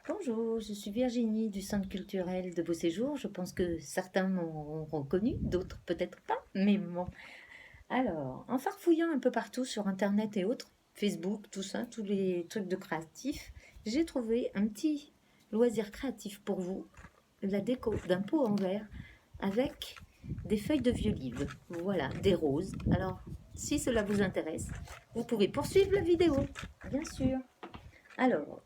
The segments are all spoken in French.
Bonjour, je suis Virginie du Centre culturel de Beau Séjour. Je pense que certains m'ont reconnu, d'autres peut-être pas, mais bon. Alors, en farfouillant un peu partout sur Internet et autres, Facebook, tout ça, tous les trucs de créatifs, j'ai trouvé un petit loisir créatif pour vous, la déco d'un pot en verre avec des feuilles de vieux livres. Voilà, des roses. Alors, si cela vous intéresse, vous pouvez poursuivre la vidéo, bien sûr. Alors,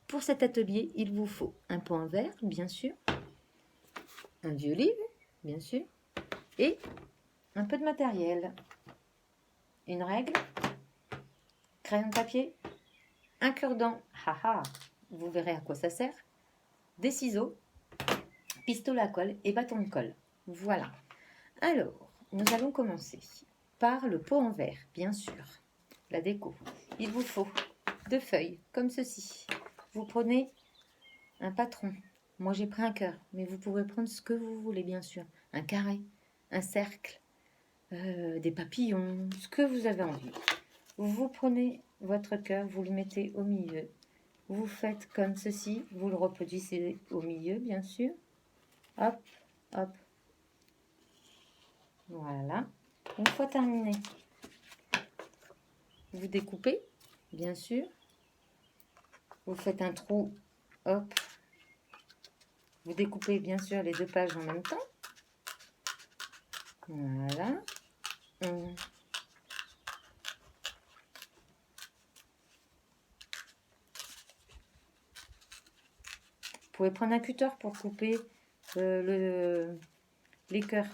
pour cet atelier, il vous faut un pot en verre, bien sûr, un vieux livre, bien sûr, et un peu de matériel. Une règle, crayon de papier, un cure-dent, haha, vous verrez à quoi ça sert, des ciseaux, pistolet à colle et bâton de colle. Voilà. Alors, nous allons commencer par le pot en verre, bien sûr, la déco. Il vous faut 2 feuilles, comme ceci. Vous prenez un patron. Moi, j'ai pris un cœur, mais vous pouvez prendre ce que vous voulez, bien sûr. Un carré, un cercle, des papillons, ce que vous avez envie. Vous prenez votre cœur, vous le mettez au milieu. Vous faites comme ceci, vous le reproduisez au milieu, bien sûr. Hop, hop. Voilà. Une fois terminé, vous découpez, bien sûr. Vous faites un trou, hop. Vous découpez, bien sûr, les 2 pages en même temps. Voilà. Vous pouvez prendre un cutter pour couper les cœurs.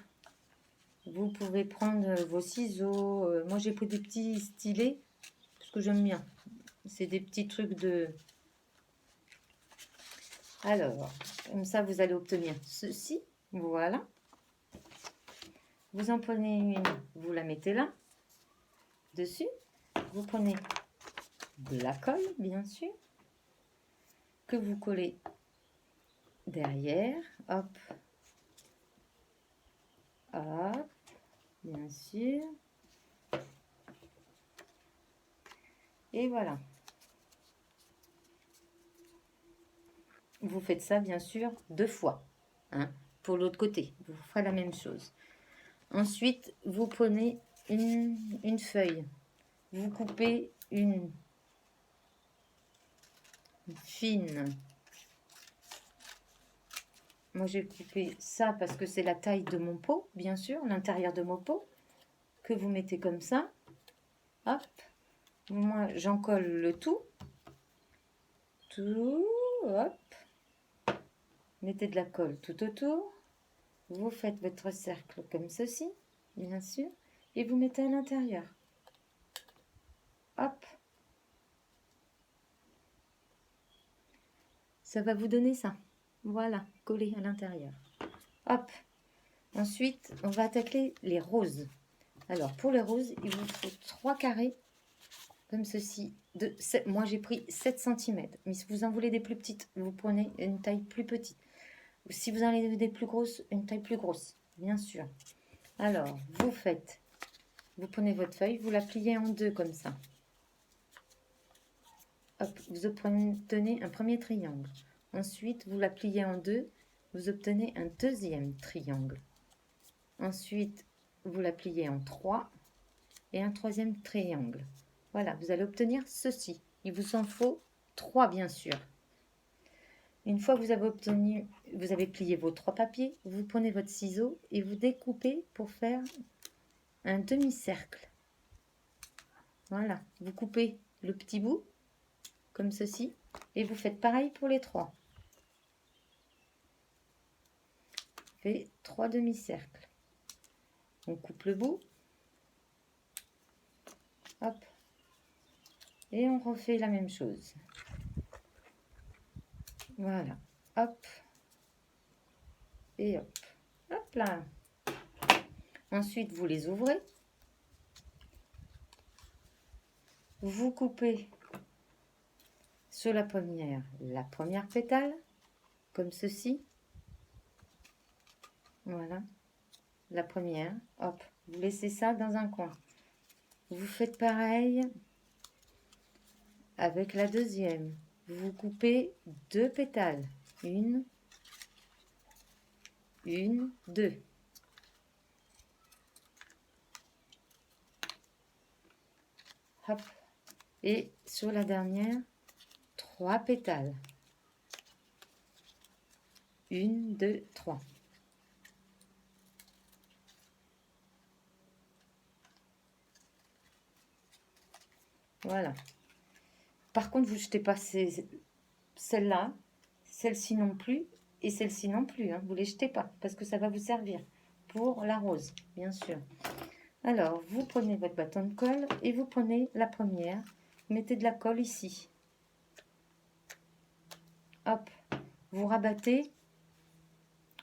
Vous pouvez prendre vos ciseaux. Moi, j'ai pris des petits stylets parce que j'aime bien. C'est des petits trucs de... Alors, comme ça, vous allez obtenir ceci. Voilà. Vous en prenez une, vous la mettez là, dessus. Vous prenez de la colle, bien sûr, que vous collez derrière. Hop. Hop. Bien sûr. Et voilà. Vous faites ça, bien sûr, 2 fois. Hein, pour l'autre côté, vous ferez la même chose. Ensuite, vous prenez une feuille. Vous coupez une fine. Moi, j'ai coupé ça parce que c'est la taille de mon pot, bien sûr, l'intérieur de mon pot, que vous mettez comme ça. Hop. Moi, j'en colle le tout. Tout. Hop. Mettez de la colle tout autour. Vous faites votre cercle comme ceci, bien sûr, et vous mettez à l'intérieur. Hop. Ça va vous donner ça. Voilà, collé à l'intérieur. Hop. Ensuite, on va attaquer les roses. Alors, pour les roses, il vous faut 3 carrés, comme ceci. Moi, j'ai pris 7 cm. Mais si vous en voulez des plus petites, vous prenez une taille plus petite. Si vous en avez des plus grosses, une taille plus grosse, bien sûr. Alors, vous prenez votre feuille, vous la pliez en 2 comme ça. Hop, vous obtenez un premier triangle. Ensuite, vous la pliez en 2, vous obtenez un deuxième triangle. Ensuite, vous la pliez en 3 et un troisième triangle. Voilà, vous allez obtenir ceci. Il vous en faut 3, bien sûr. Une fois que vous avez plié vos 3 papiers, vous prenez votre ciseau et vous découpez pour faire un demi-cercle. Voilà, vous coupez le petit bout, comme ceci, et vous faites pareil pour les 3. Fait 3 demi-cercles. On coupe le bout. Hop. Et on refait la même chose. Voilà. Hop. Et hop. Hop là. Ensuite, vous les ouvrez. Vous coupez sur la première pétale, comme ceci. Voilà. La première. Hop. Vous laissez ça dans un coin. Vous faites pareil avec la deuxième. vous coupez 2 pétales. Une, deux. Hop. Et sur la dernière, 3 pétales. 1, 2, 3. Voilà. Par contre, vous ne jetez pas celle-là, celle-ci non plus, et celle-ci non plus. Hein. Vous ne les jetez pas, parce que ça va vous servir pour la rose, bien sûr. Alors, vous prenez votre bâton de colle et vous prenez la première. Vous mettez de la colle ici. Hop, vous rabattez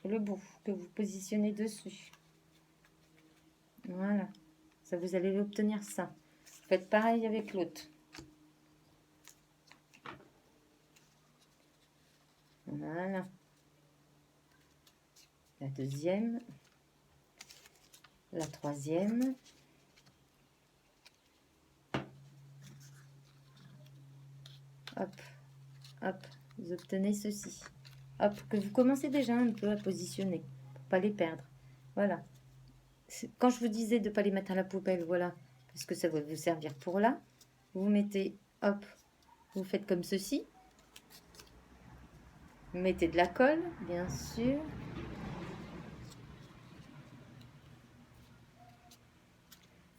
le bout que vous positionnez dessus. Voilà, ça vous allez obtenir ça. Faites pareil avec l'autre. Voilà. La deuxième. La troisième. Hop, hop, vous obtenez ceci. Hop, que vous commencez déjà un peu à positionner pour pas les perdre. Voilà. Quand je vous disais de ne pas les mettre à la poubelle, voilà, parce que ça va vous servir pour là. Vous mettez, hop, vous faites comme ceci. Vous mettez de la colle, bien sûr.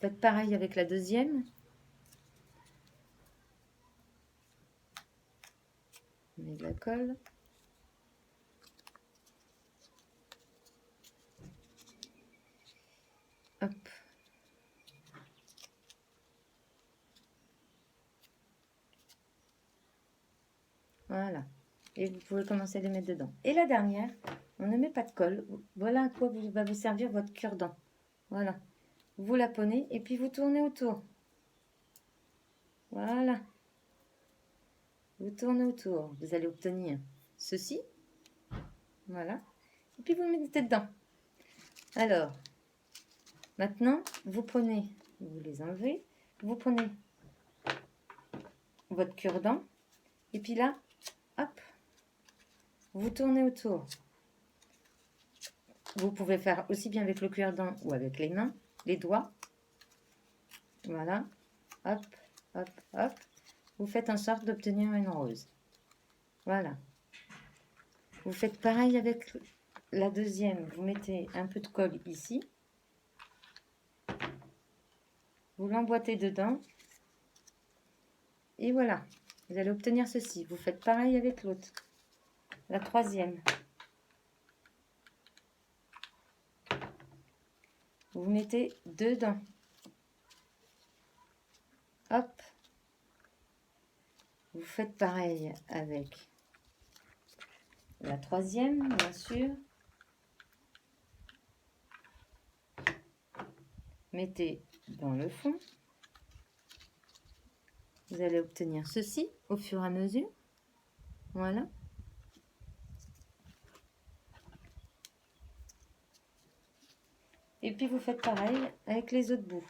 Faites pareil avec la deuxième. On met de la colle. Hop. Voilà. Et vous pouvez commencer à les mettre dedans. Et la dernière, on ne met pas de colle. Voilà à quoi va vous servir votre cure-dent. Voilà. Vous la prenez et puis vous tournez autour. Voilà. Vous tournez autour. Vous allez obtenir ceci. Voilà. Et puis vous le mettez dedans. Alors, maintenant, vous prenez, vous les enlevez, vous prenez votre cure-dent. Et puis là, hop, vous tournez autour. Vous pouvez faire aussi bien avec le cure-dent ou avec les mains, les doigts. Voilà. Hop, hop, hop. Vous faites en sorte d'obtenir une rose. Voilà. Vous faites pareil avec la deuxième. Vous mettez un peu de colle ici. Vous l'emboîtez dedans. Et voilà. Vous allez obtenir ceci. Vous faites pareil avec l'autre. La troisième. Vous mettez dedans. Hop. Vous faites pareil avec la troisième, bien sûr. Mettez dans le fond. Vous allez obtenir ceci au fur et à mesure. Voilà. Et puis vous faites pareil avec les autres bouts.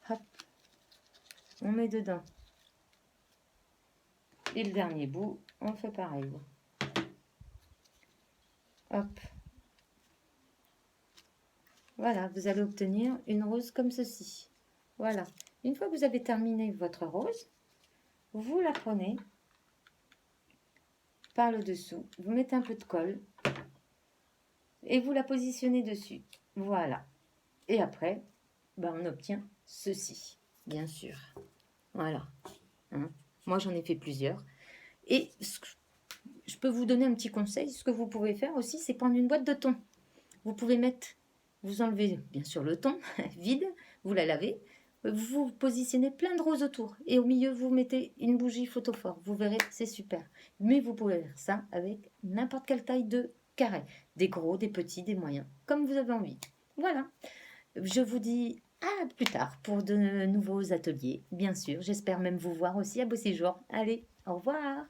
Hop. On met dedans. Et le dernier bout, on fait pareil. Hop. Voilà, vous allez obtenir une rose comme ceci. Voilà. Une fois que vous avez terminé votre rose, vous la prenez par le dessous. Vous mettez un peu de colle et vous la positionnez dessus. Voilà. Et après, ben, on obtient ceci, bien sûr. Voilà. Hein. Moi, j'en ai fait plusieurs. Et je peux vous donner un petit conseil. Ce que vous pouvez faire aussi, c'est prendre une boîte de thon. Vous pouvez mettre, vous enlevez bien sûr le thon vide, vous la lavez, vous positionnez plein de roses autour. Et au milieu, vous mettez une bougie photophore. Vous verrez, c'est super. Mais vous pouvez faire ça avec n'importe quelle taille de carré. Des gros, des petits, des moyens, comme vous avez envie. Voilà. Je vous dis à plus tard pour de nouveaux ateliers, bien sûr. J'espère même vous voir aussi à Beau Séjour. Allez, au revoir.